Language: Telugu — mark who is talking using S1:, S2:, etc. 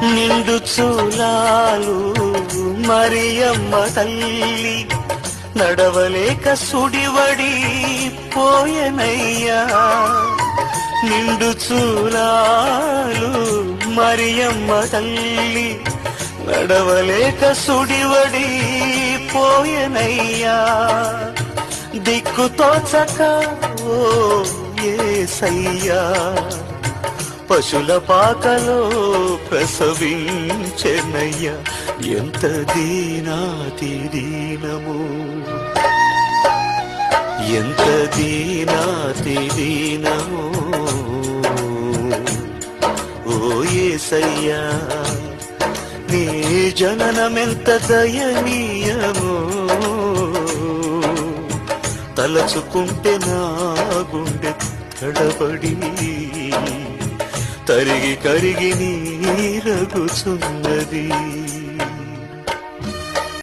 S1: నిండు చూలాలు మరియమ్మ తల్లి నడవలేక సుడివడి పోయనయ్యా. నిండు చూలాలు మరియమ్మ తల్లి నడవలేక సుడివడి పోయనయ్యా. దిక్కు తోచక ఓ యేసయ్యా పశుల పాకలో ప్రసవించెనయ్యా. ఎంత దీనాతి దీనము, ఎంత దీనాతి దీనము ఓ యేసయ్యా. నీ జననమెంత దయనీయము, తలచుకుంటే నా గుండె తడబడి తరిగి కరిగి నీరగుచున్నది.